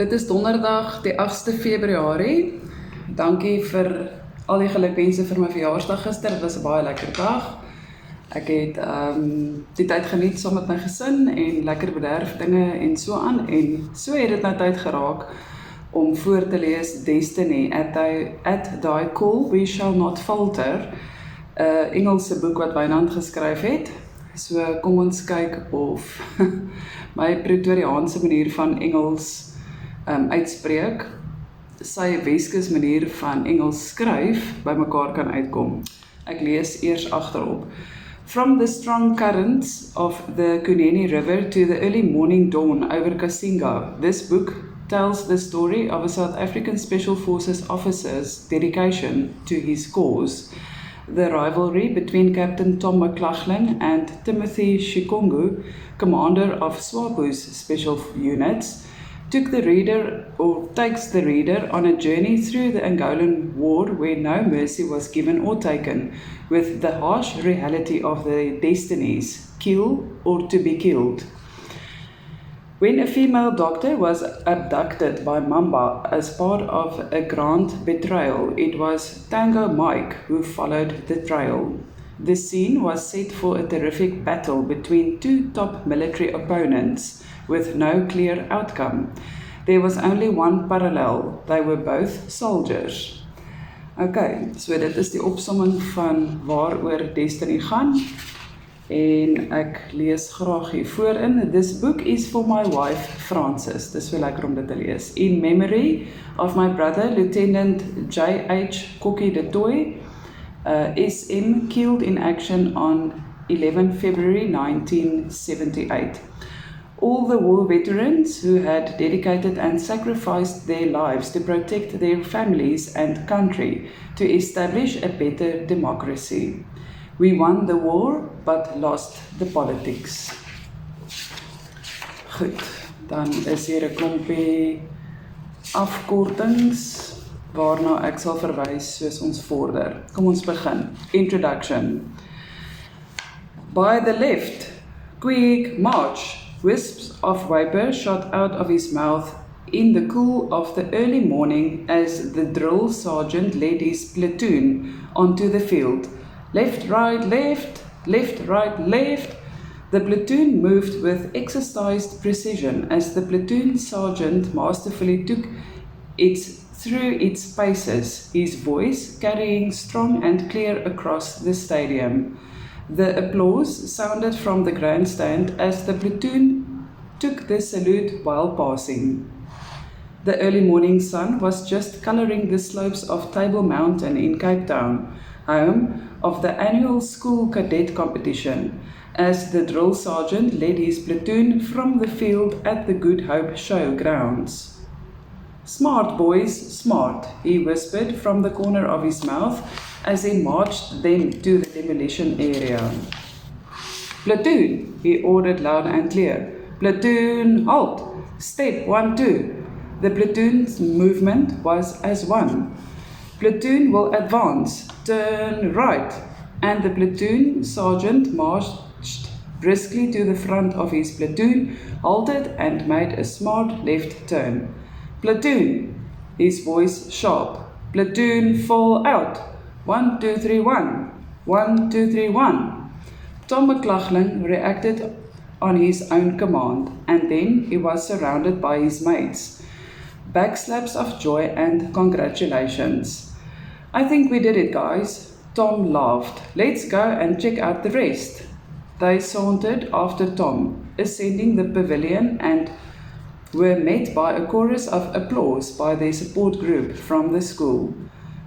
Dit is donderdag die 8ste Februarie. Dankie vir al die gelukwense vir my verjaarsdag gister. Dit was 'n baie lekker dag. Ek het die tyd geniet saam met my gesin en lekker bederf dinge en so aan. En so het dit nou tyd geraak om voor te lees Destiny, At Thy Call We Shall Not Falter, 'n Engelse boek wat Wynand geskryf het. So kom ons kyk of my Pretoriaanse manier van Engels uitspreek, sy Weskus manier van Engels skryf by mekaar kan uitkom. Ek lees eers agterop. From the strong currents of the Kunene River to the early morning dawn over Kasinga, this book tells the story of a South African Special Forces officer's dedication to his cause. The rivalry between Captain Tom McLachlan and Timothy Shikongu, commander of SWAPO's special units, takes the reader on a journey through the Angolan war where no mercy was given or taken, with the harsh reality of the destinies, kill or to be killed. When a female doctor was abducted by Mamba as part of a grand betrayal, it was Tango Mike who followed the trail. The scene was set for a terrific battle between two top military opponents, with no clear outcome. There was only one parallel. They were both soldiers. Okay, so dit is die opsomming van waaroor Destiny gaan. En ek lees graag hier voorin. This book is for my wife, Frances. Dis so lekker om dit te lees. In memory of my brother, Lieutenant J.H. Kokkie de Tooy, SM, killed in action on 11 February 1978. All the war veterans who had dedicated and sacrificed their lives to protect their families and country to establish a better democracy. We won the war, but lost the politics. Goed, dan is hier 'n klompie afkortings waarna ek sal verwys soos ons vorder. Kom ons begin. Introduction. By the left, quick march. Wisps of vapor shot out of his mouth in the cool of the early morning as the drill sergeant led his platoon onto the field. Left, right, left, left, right, left. The platoon moved with exercised precision as the platoon sergeant masterfully took through its paces, his voice carrying strong and clear across the stadium. The applause sounded from the grandstand as the platoon took the salute while passing. The early morning sun was just colouring the slopes of Table Mountain in Cape Town, home of the annual school cadet competition, as the drill sergeant led his platoon from the field at the Good Hope show grounds. Smart boys, smart, he whispered from the corner of his mouth as he marched them to the demolition area. Platoon, he ordered loud and clear. Platoon, halt! Step 1, 2. The platoon's movement was as one. Platoon will advance, turn right, and the platoon sergeant marched briskly to the front of his platoon, halted and made a smart left turn. Platoon, his voice sharp. Platoon, fall out. 1, 2, 3, 1. 1, 2, 3, 1. Tom McLachlan reacted on his own command, and then he was surrounded by his mates. Backslaps of joy and congratulations. I think we did it, guys. Tom laughed. Let's go and check out the rest. They sauntered after Tom, ascending the pavilion, and were met by a chorus of applause by their support group from the school.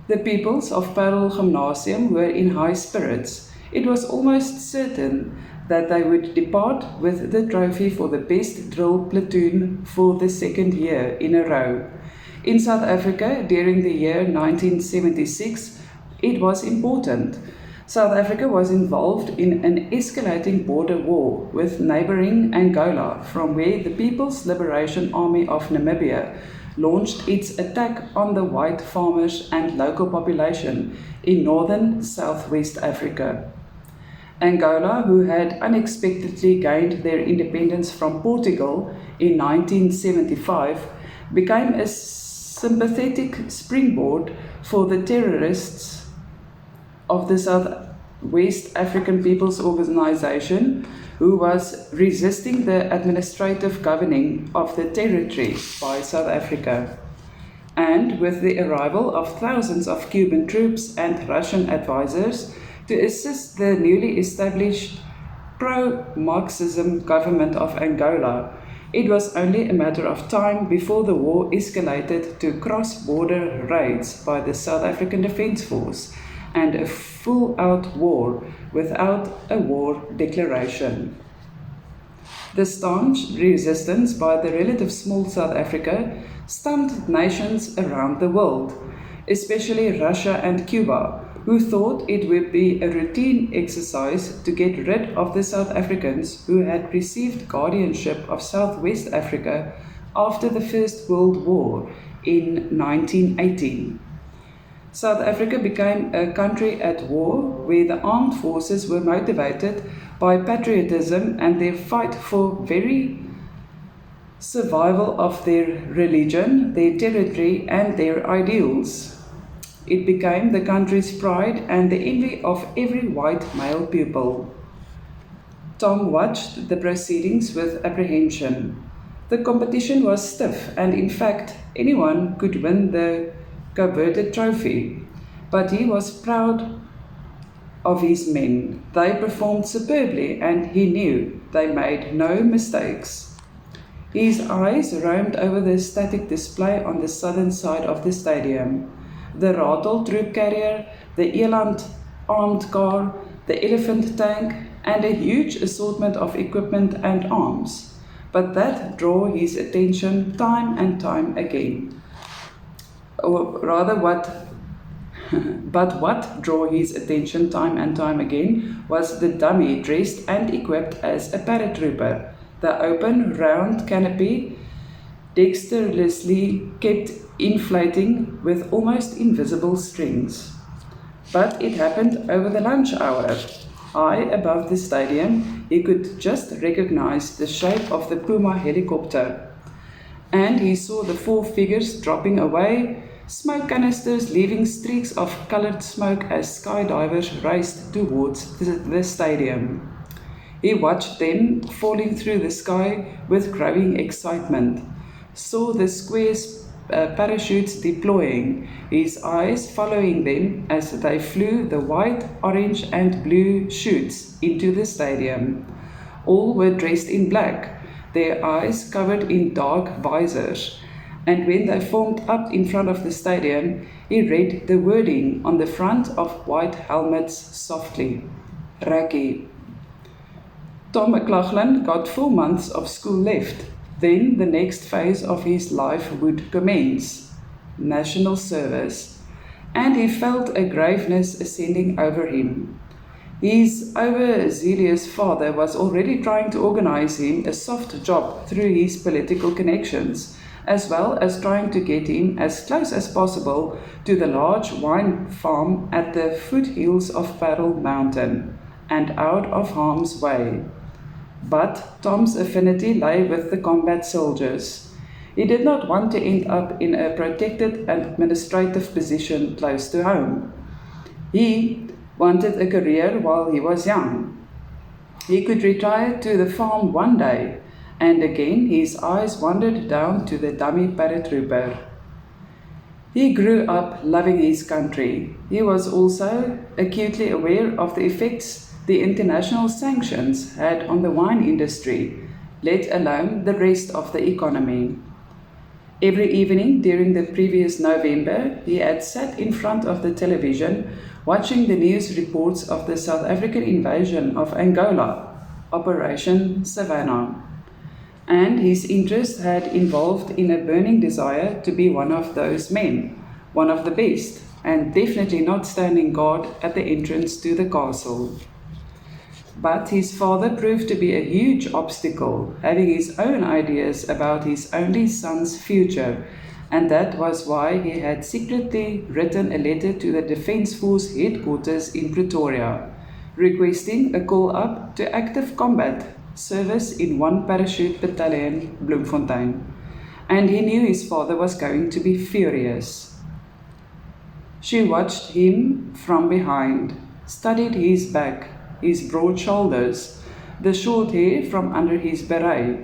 The pupils of Parel Gymnasium were in high spirits. It was almost certain that they would depart with the trophy for the best drill platoon for the second year in a row. In South Africa, during the year 1976, it was important. South Africa was involved in an escalating border war with neighbouring Angola, from where the People's Liberation Army of Namibia launched its attack on the white farmers and local population in northern Southwest Africa. Angola, who had unexpectedly gained their independence from Portugal in 1975, became a sympathetic springboard for the terrorists of the South West African People's Organization, who was resisting the administrative governing of the territory by South Africa. And with the arrival of thousands of Cuban troops and Russian advisors to assist the newly established pro-Marxism government of Angola, it was only a matter of time before the war escalated to cross-border raids by the South African Defence Force and a full-out war without a war declaration. The staunch resistance by the relative small South Africa stunned nations around the world, especially Russia and Cuba, who thought it would be a routine exercise to get rid of the South Africans who had received guardianship of Southwest Africa after the First World War in 1918. South Africa became a country at war where the armed forces were motivated by patriotism and their fight for very survival of their religion, their territory, and their ideals. It became the country's pride and the envy of every white male pupil. Tom watched the proceedings with apprehension. The competition was stiff, and in fact, anyone could win the coveted trophy. But he was proud of his men. They performed superbly, and he knew they made no mistakes. His eyes roamed over the static display on the southern side of the stadium. The Ratel troop carrier, the Eland armed car, the elephant tank, and a huge assortment of equipment and arms. But that drew his attention time and time again. Or rather, what drew his attention time and time again was the dummy dressed and equipped as a paratrooper. The open, round canopy dexterously kept inflating with almost invisible strings. But it happened over the lunch hour. High above the stadium, he could just recognize the shape of the Puma helicopter. And he saw the four figures dropping away, smoke canisters leaving streaks of colored smoke as skydivers raced towards the stadium. He watched them falling through the sky with growing excitement, saw the square parachutes deploying, his eyes following them as they flew the white, orange, and blue chutes into the stadium. All were dressed in black, their eyes covered in dark visors, and when they formed up in front of the stadium, he read the wording on the front of white helmets softly. Rugby. Tom McLaughlin got 4 months of school left. Then the next phase of his life would commence, national service, and he felt a graveness ascending over him. His overzealous father was already trying to organize him a soft job through his political connections, as well as trying to get him as close as possible to the large wine farm at the foothills of Parel Mountain, and out of harm's way. But Tom's affinity lay with the combat soldiers. He did not want to end up in a protected administrative position close to home. He wanted a career while he was young. He could retire to the farm one day, and again his eyes wandered down to the dummy paratrooper. He grew up loving his country. He was also acutely aware of the effects the international sanctions had on the wine industry, let alone the rest of the economy. Every evening during the previous November, he had sat in front of the television watching the news reports of the South African invasion of Angola, Operation Savannah. And his interest had involved in a burning desire to be one of those men, one of the best, and definitely not standing guard at the entrance to the castle. But his father proved to be a huge obstacle, having his own ideas about his only son's future, and that was why he had secretly written a letter to the Defence Force headquarters in Pretoria, requesting a call-up to active combat service in 1 Parachute Battalion, Bloemfontein, and he knew his father was going to be furious. She watched him from behind, studied his back, his broad shoulders, the short hair from under his beret.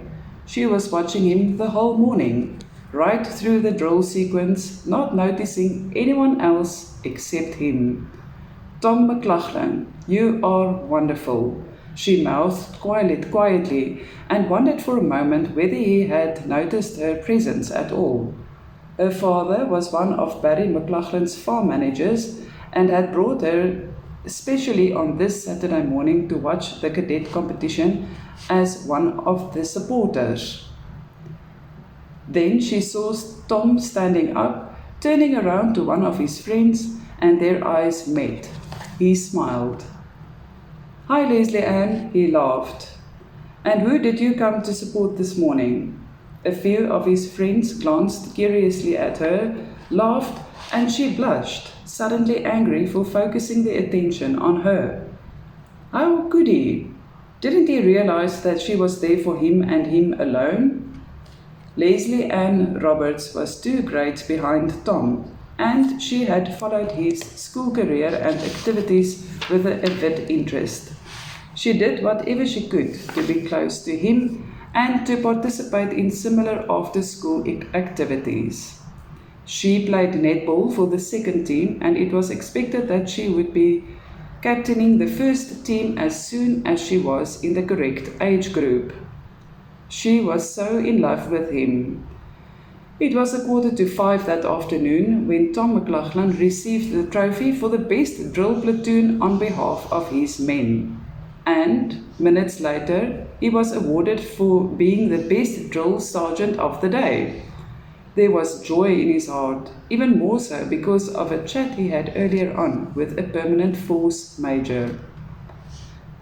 She was watching him the whole morning, right through the drill sequence, not noticing anyone else except him. Tom McLachlan, you are wonderful, she mouthed quietly, and wondered for a moment whether he had noticed her presence at all. Her father was one of Barry McLachlan's farm managers and had brought her especially on this Saturday morning to watch the cadet competition as one of the supporters. Then she saw Tom standing up, turning around to one of his friends, and their eyes met. He smiled. Hi, Leslie Ann, he laughed. And who did you come to support this morning? A few of his friends glanced curiously at her, laughed, and she blushed, suddenly angry for focusing their attention on her. How could he? Didn't he realize that she was there for him and him alone? Leslie Ann Roberts was 2 grades behind Tom, and she had followed his school career and activities with an avid interest. She did whatever she could to be close to him and to participate in similar after-school activities. She played netball for the second team, and it was expected that she would be captaining the first team as soon as she was in the correct age group. She was so in love with him. It was 4:45 that afternoon when Tom McLachlan received the trophy for the best drill platoon on behalf of his men. And, minutes later, he was awarded for being the best drill sergeant of the day. There was joy in his heart, even more so because of a chat he had earlier on with a permanent force major.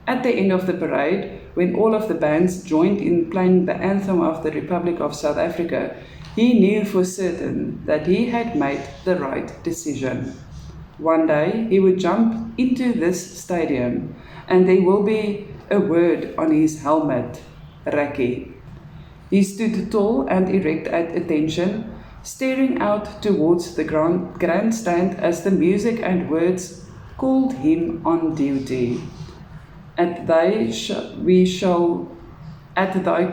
At the end of the parade, when all of the bands joined in playing the anthem of the Republic of South Africa, he knew for certain that he had made the right decision. One day he would jump into this stadium, and there will be a word on his helmet, Raki. He stood tall and erect at attention, staring out towards the grandstand as the music and words called him on duty. At thy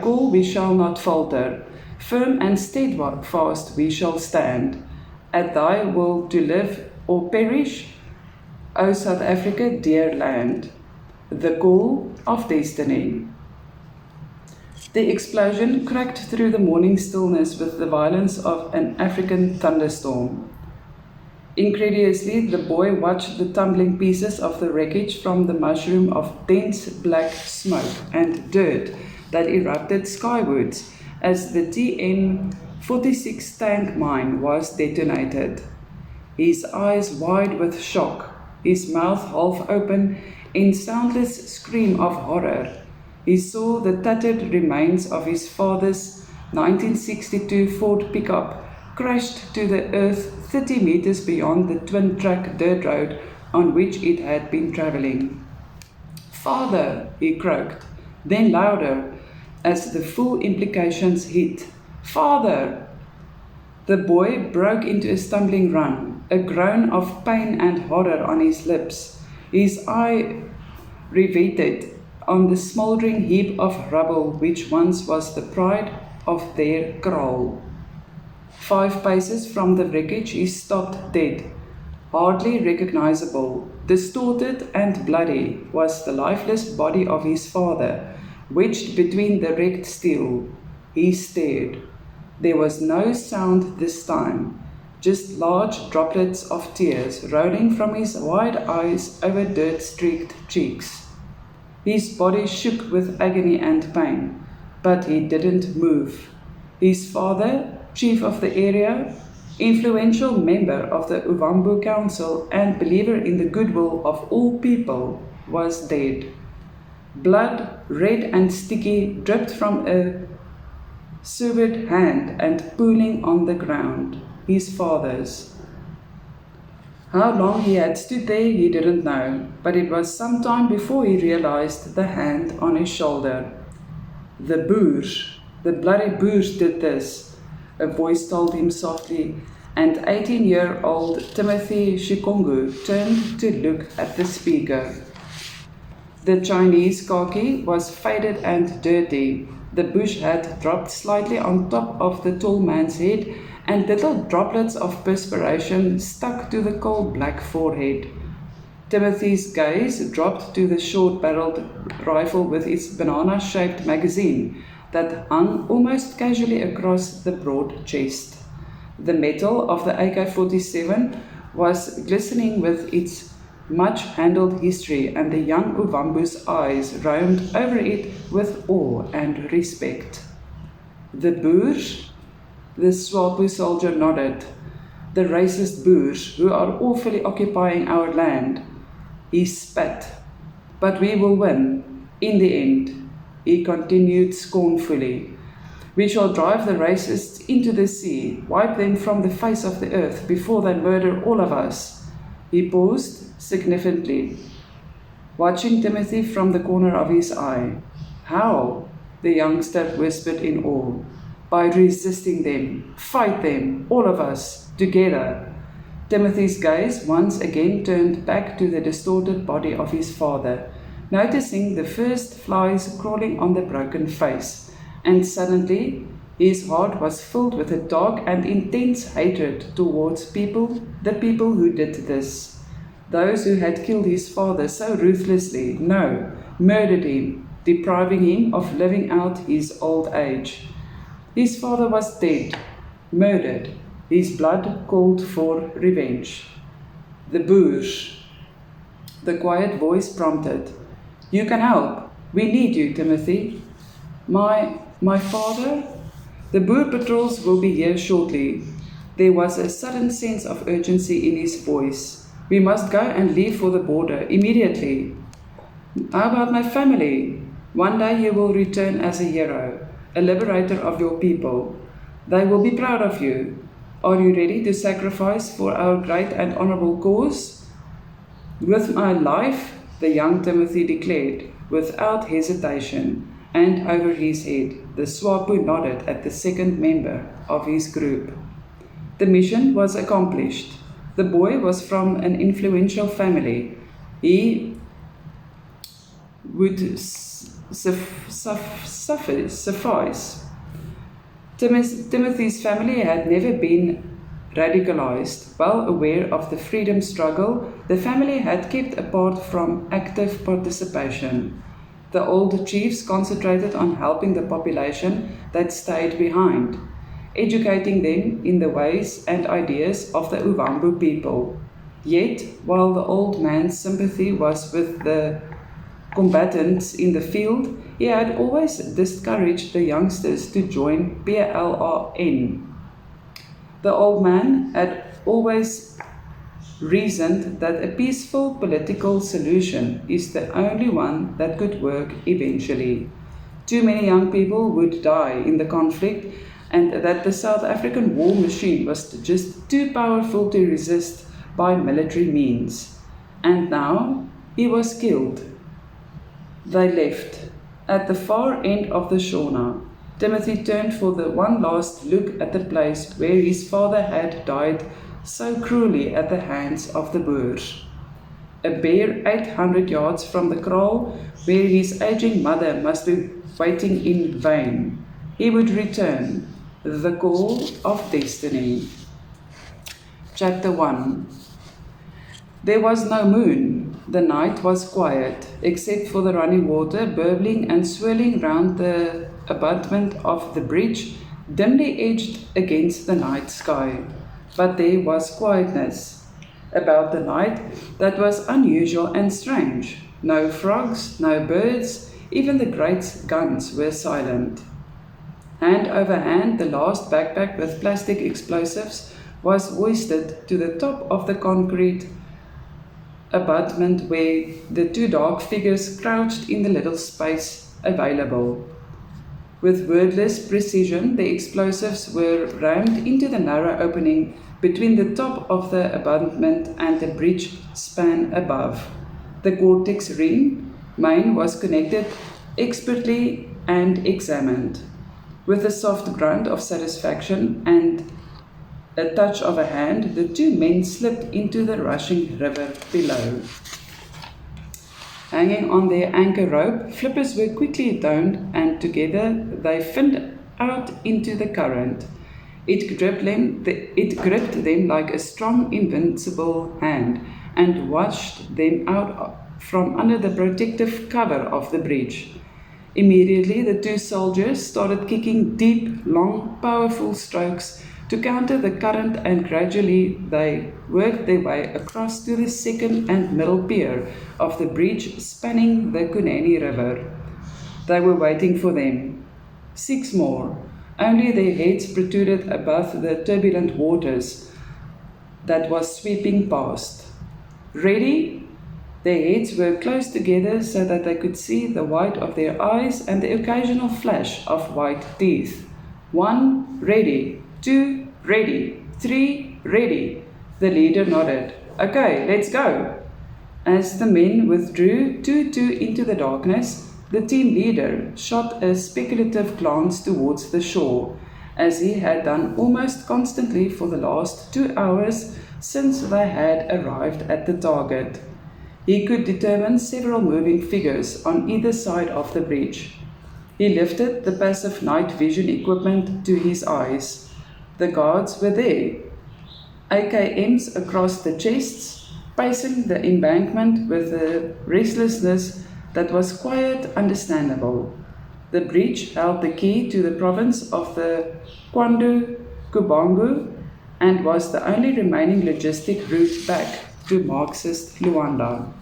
call we shall not falter, firm and steadfast we shall stand. At thy will to live or perish, O South Africa, dear land. The call of destiny. The explosion cracked through the morning stillness with the violence of an African thunderstorm. Incredulously, the boy watched the tumbling pieces of the wreckage from the mushroom of dense black smoke and dirt that erupted skywards as the TN-46 tank mine was detonated. His eyes wide with shock, his mouth half open in soundless scream of horror, he saw the tattered remains of his father's 1962 Ford pickup crashed to the earth 30 meters beyond the twin-track dirt road on which it had been traveling. Father, he croaked, then louder as the full implications hit. Father! The boy broke into a stumbling run, a groan of pain and horror on his lips. His eye riveted on the smouldering heap of rubble which once was the pride of their kraal. 5 paces from the wreckage he stopped dead. Hardly recognizable, distorted and bloody was the lifeless body of his father, wedged between the wrecked steel. He stared. There was no sound this time, just large droplets of tears rolling from his wide eyes over dirt-streaked cheeks. His body shook with agony and pain, but he didn't move. His father, chief of the area, influential member of the Ovambo Council and believer in the goodwill of all people, was dead. Blood, red and sticky, dripped from a severed hand and pooling on the ground, his father's. How long he had stood there he didn't know, but it was some time before he realized the hand on his shoulder. The Boers, the bloody Boers did this. a voice told him softly, and 18-year-old Timothy Shikongu turned to look at the speaker. The Chinese khaki was faded and dirty. The bush hat dropped slightly on top of the tall man's head, and little droplets of perspiration stuck to the coal black forehead. Timothy's gaze dropped to the short-barreled rifle with its banana-shaped magazine that hung almost casually across the broad chest. The metal of the AK-47 was glistening with its much-handled history, and the young Ovambu's eyes roamed over it with awe and respect. The Boers? The Swapo soldier nodded. The racist Boers who are awfully occupying our land. He spat. But we will win, in the end, he continued scornfully. We shall drive the racists into the sea, wipe them from the face of the earth before they murder all of us. He paused significantly, watching Timothy from the corner of his eye. How? The youngster whispered in awe. By resisting them, fight them, all of us, together. Timothy's gaze once again turned back to the distorted body of his father, noticing the first flies crawling on the broken face, and suddenly his heart was filled with a dark and intense hatred towards the people who did this. Those who had killed his father so ruthlessly, no, murdered him, depriving him of living out his old age. His father was dead, murdered. His blood called for revenge. The Boers. The quiet voice prompted. You can help. We need you, Timothy. My father? The Boer patrols will be here shortly. There was a sudden sense of urgency in his voice. We must go and leave for the border immediately. How about my family? One day you will return as a hero, a liberator of your people. They will be proud of you. Are you ready to sacrifice for our great and honorable cause? With my life, the young Timothy declared, without hesitation, and over his head, the Swapo nodded at the second member of his group. The mission was accomplished. The boy was from an influential family. He would suffice. Timothy's family had never been radicalized. Well aware of the freedom struggle, the family had kept apart from active participation. The old chiefs concentrated on helping the population that stayed behind, educating them in the ways and ideas of the Ovambu people. Yet, while the old man's sympathy was with the combatants in the field, he had always discouraged the youngsters to join PLRN. The old man had always reasoned that a peaceful political solution is the only one that could work eventually. Too many young people would die in the conflict, and that the South African war machine was just too powerful to resist by military means. And now he was killed. They left. At the far end of the Shona, Timothy turned for the one last look at the place where his father had died so cruelly at the hands of the Boers. A bare 800 yards from the kraal, where his aging mother must be waiting in vain, he would return. The Call of Destiny. Chapter 1. There was no moon. The night was quiet, except for the running water burbling and swirling round the abutment of the bridge, dimly edged against the night sky. But there was quietness about the night that was unusual and strange. No frogs, no birds, even the great guns were silent. Hand over hand, the last backpack with plastic explosives was hoisted to the top of the concrete abutment where the two dark figures crouched in the little space available. With wordless precision, the explosives were rammed into the narrow opening between the top of the abutment and the bridge span above. The Gore-Tex ring main was connected expertly and examined. With a soft grunt of satisfaction and a touch of a hand, the two men slipped into the rushing river below. Hanging on their anchor rope, flippers were quickly donned, and together they finned out into the current. It gripped them like a strong, invincible hand, and washed them out from under the protective cover of the bridge. Immediately, the two soldiers started kicking deep, long, powerful strokes to counter the current, and gradually they worked their way across to the second and middle pier of the bridge spanning the Kunene River. They were waiting for them. 6 more. Only their heads protruded above the turbulent waters that was sweeping past. Ready? Their heads were close together so that they could see the white of their eyes and the occasional flash of white teeth. 1, ready. 2, ready. 3, ready. The leader nodded. Okay, let's go. As the men withdrew 2-2 into the darkness, the team leader shot a speculative glance towards the shore, as he had done almost constantly for the last 2 hours since they had arrived at the target. He could determine several moving figures on either side of the bridge. He lifted the passive night vision equipment to his eyes. The guards were there, AKMs across the chests, pacing the embankment with a restlessness that was quite understandable. The bridge held the key to the province of the Kwandu Kubangu and was the only remaining logistic route back to Marxist Luanda.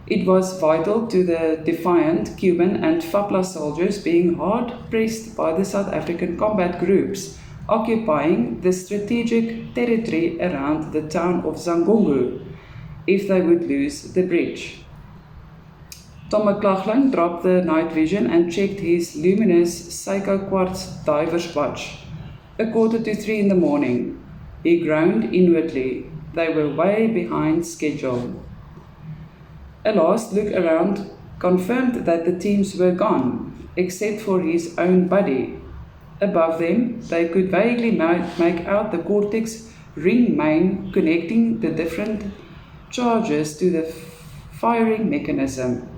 It was vital to the defiant Cuban and FAPLA soldiers being hard pressed by the South African combat groups occupying the strategic territory around the town of Zangongo if they would lose the bridge. Tom McLaughlin dropped the night vision and checked his luminous Seiko quartz diver's watch. 2:45 in the morning. He groaned inwardly. They were way behind schedule. A last look around confirmed that the teams were gone, except for his own buddy. Above them, they could vaguely make out the Cortex ring main connecting the different charges to the firing mechanism.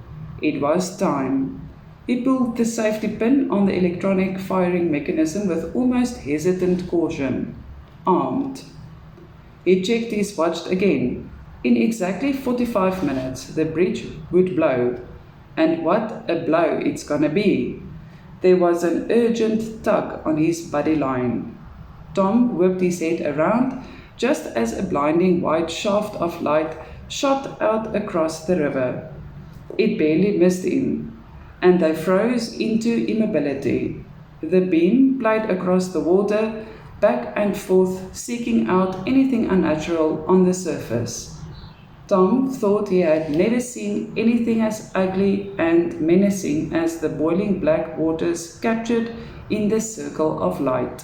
It was time. He pulled the safety pin on the electronic firing mechanism with almost hesitant caution. Armed. He checked his watch again. In exactly 45 minutes, the bridge would blow. And what a blow it's gonna be. There was an urgent tug on his body line. Tom whipped his head around just as a blinding white shaft of light shot out across the river. It barely missed him, and they froze into immobility. The beam played across the water, back and forth, seeking out anything unnatural on the surface. Tom thought he had never seen anything as ugly and menacing as the boiling black waters captured in the circle of light.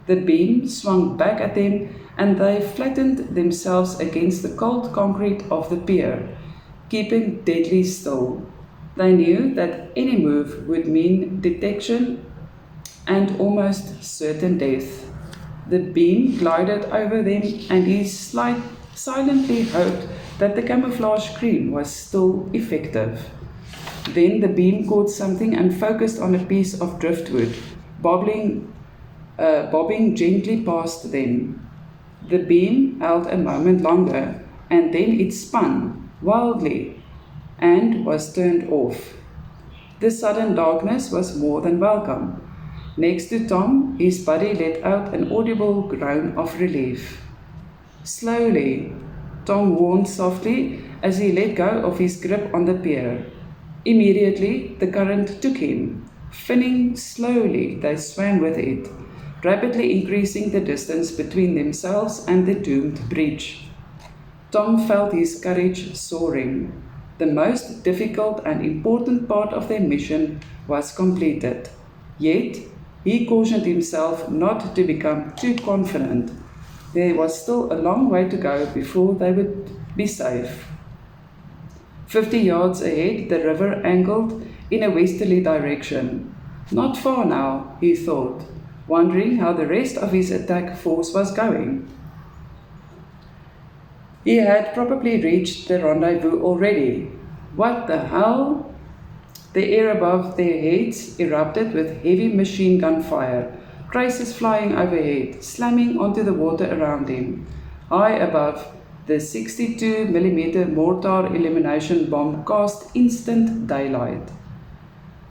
The beam swung back at them, and they flattened themselves against the cold concrete of the pier, keeping deadly still. They knew that any move would mean detection and almost certain death. The beam glided over them, and he silently hoped that the camouflage cream was still effective. Then the beam caught something and focused on a piece of driftwood, bobbing gently past them. The beam held a moment longer, and then it spun wildly and was turned off. The sudden darkness was more than welcome. Next to Tom, his body let out an audible groan of relief. Slowly, Tom warned softly as he let go of his grip on the pier. Immediately, the current took him. Finning slowly, they swam with it, rapidly increasing the distance between themselves and the doomed bridge. Tom felt his courage soaring. The most difficult and important part of their mission was completed. Yet, he cautioned himself not to become too confident. There was still a long way to go before they would be safe. 50 yards ahead, the river angled in a westerly direction. Not far now, he thought, wondering how the rest of his attack force was going. He had probably reached the rendezvous already. What the hell? The air above their heads erupted with heavy machine gun fire, traces flying overhead, slamming onto the water around him. High above, the 62mm mortar elimination bomb cast instant daylight.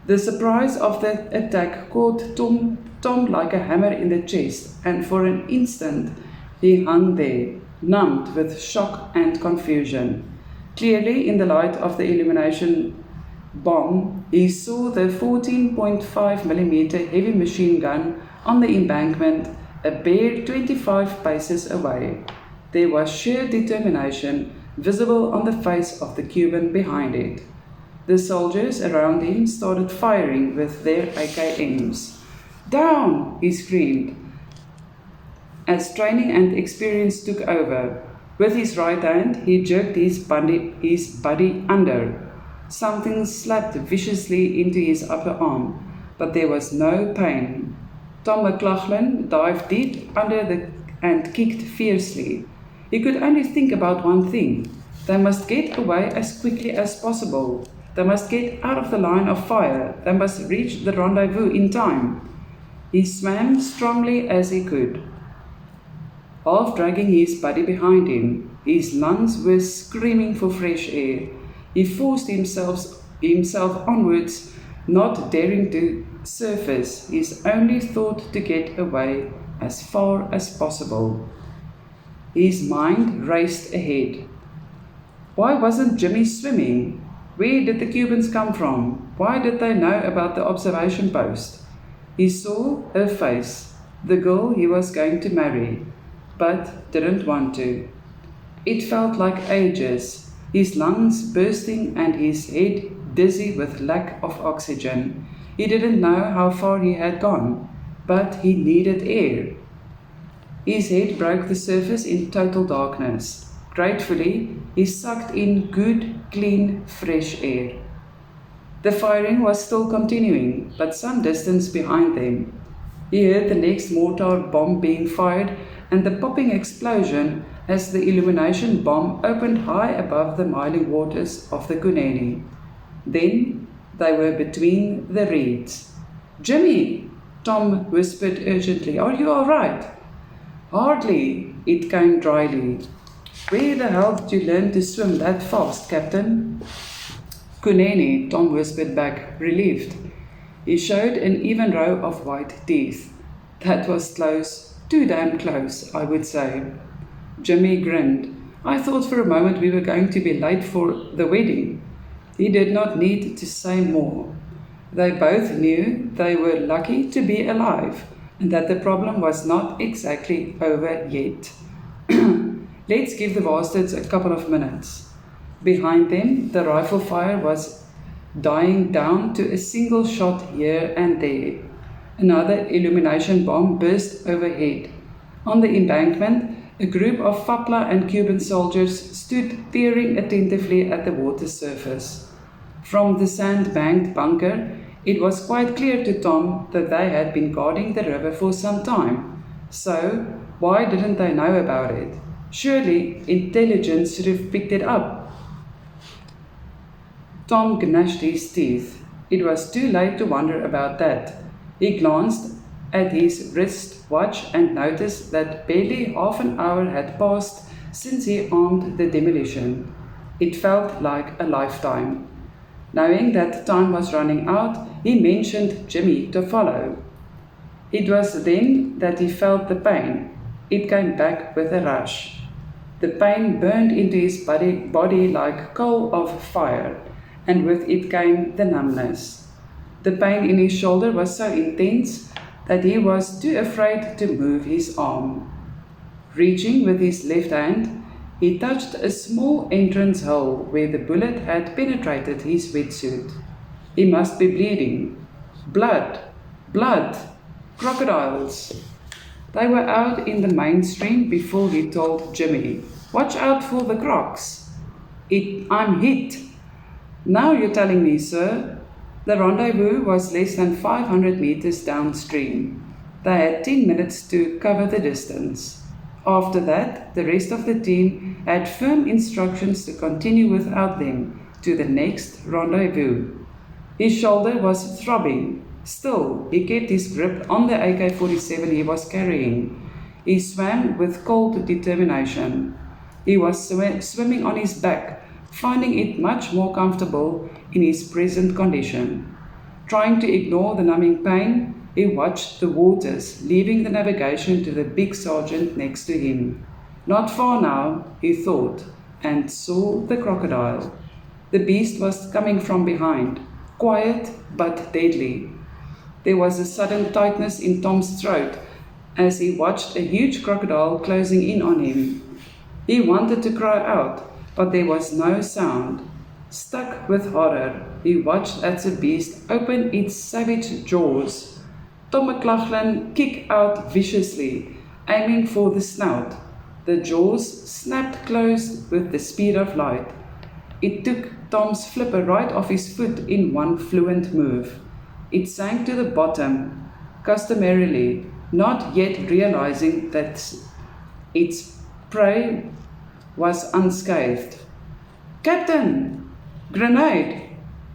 The surprise of the attack caught Tom like a hammer in the chest, and for an instant he hung there, numbed with shock and confusion. Clearly, in the light of the elimination bomb, he saw the 14.5mm heavy machine gun on the embankment, a bare 25 paces away. There was sheer determination visible on the face of the Cuban behind it. The soldiers around him started firing with their AKMs. "Down!" he screamed, as training and experience took over. With his right hand, he jerked his buddy under. Something slapped viciously into his upper arm, but there was no pain. Tom McLaughlin dived deep under and kicked fiercely. He could only think about one thing. They must get away as quickly as possible. They must get out of the line of fire. They must reach the rendezvous in time. He swam strongly as he could, half dragging his buddy behind him. His lungs were screaming for fresh air. He forced himself onwards, not daring to surface, his only thought to get away as far as possible. His mind raced ahead. Why wasn't Jimmy swimming? Where did the Cubans come from? Why did they know about the observation post? He saw her face, the girl he was going to marry, but didn't want to. It felt like ages, his lungs bursting and his head dizzy with lack of oxygen. He didn't know how far he had gone, but he needed air. His head broke the surface in total darkness. Gratefully, he sucked in good, clean, fresh air. The firing was still continuing, but some distance behind them. He heard the next mortar bomb being fired and the popping explosion as the illumination bomb opened high above the miling waters of the Kunene. Then they were between the reeds. "Jimmy," Tom whispered urgently, "are you all right?" "Hardly," it came dryly. "Where the hell did you learn to swim that fast, Captain?" "Kunene," Tom whispered back, relieved. He showed an even row of white teeth. "That was close, too damn close, I would say." Jimmy grinned. "I thought for a moment we were going to be late for the wedding." He did not need to say more. They both knew they were lucky to be alive and that the problem was not exactly over yet. "Let's give the bastards a couple of minutes." Behind them, the rifle fire was dying down to a single shot here and there. Another illumination bomb burst overhead. On the embankment, a group of Fapla and Cuban soldiers stood peering attentively at the water surface. From the sand-banked bunker, it was quite clear to Tom that they had been guarding the river for some time. So, why didn't they know about it? Surely, intelligence should have picked it up. Tom gnashed his teeth. It was too late to wonder about that. He glanced at his wristwatch and noticed that barely half an hour had passed since he armed the demolition. It felt like a lifetime. Knowing that time was running out, he mentioned Jimmy to follow. It was then that he felt the pain. It came back with a rush. The pain burned into his body like coal of fire, and with it came the numbness. The pain in his shoulder was so intense that he was too afraid to move his arm. Reaching with his left hand, he touched a small entrance hole where the bullet had penetrated his wetsuit. He must be bleeding. Blood! Blood! Crocodiles! They were out in the mainstream before he told Jimmy, "Watch out for the crocs." I'm hit." "Now you're telling me, sir." The rendezvous was less than 500 meters downstream. They had 10 minutes to cover the distance. After that, the rest of the team had firm instructions to continue without them to the next rendezvous. His shoulder was throbbing. Still, he kept his grip on the AK-47 he was carrying. He swam with cold determination. He was swimming on his back, finding it much more comfortable in his present condition. Trying to ignore the numbing pain, he watched the waters, leaving the navigation to the big sergeant next to him. Not far now, he thought, and saw the crocodile. The beast was coming from behind, quiet but deadly. There was a sudden tightness in Tom's throat as he watched a huge crocodile closing in on him. He wanted to cry out, but there was no sound. Stuck with horror, he watched as the beast opened its savage jaws. Tom McLaughlin kicked out viciously, aiming for the snout. The jaws snapped closed with the speed of light. It took Tom's flipper right off his foot in one fluent move. It sank to the bottom, customarily, not yet realizing that its prey was unscathed. "Captain! Grenade!"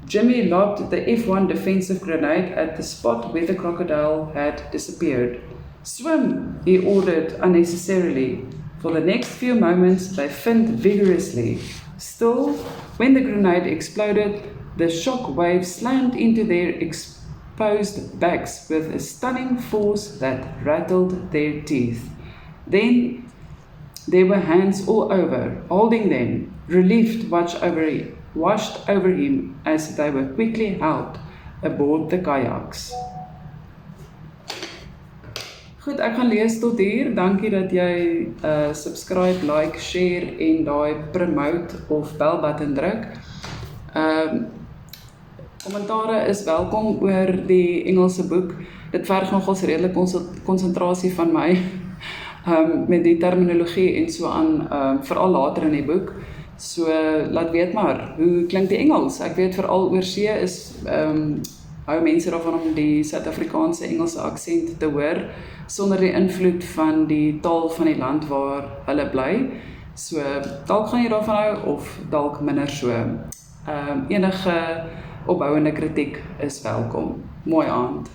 Jimmy lobbed the F1 defensive grenade at the spot where the crocodile had disappeared. "Swim!" he ordered unnecessarily. For the next few moments, they finned vigorously. Still, when the grenade exploded, the shock wave slammed into their exposed backs with a stunning force that rattled their teeth. Then there were hands all over, holding them. Relief washed over him as they were quickly helped aboard the kayaks. Goed, ek gaan lees tot hier. Dankie dat jy subscribe, like, share en daai promote of bell button druk. Kommentare is welkom oor die Engelse boek. Dit verg nogals redelik konsentrasie van my met die terminologie en so aan, veral later in die boek. So laat weet maar, hoe klink die Engels? Ek weet veral oor see is hou mense daarvan om die Suid-Afrikaanse Engelse aksent te hoor sonder die invloed van die taal van die land waar hulle bly. So dalk gaan jy daarvan hou of dalk minder so. Enige opbouende kritiek is welkom. Mooi aand.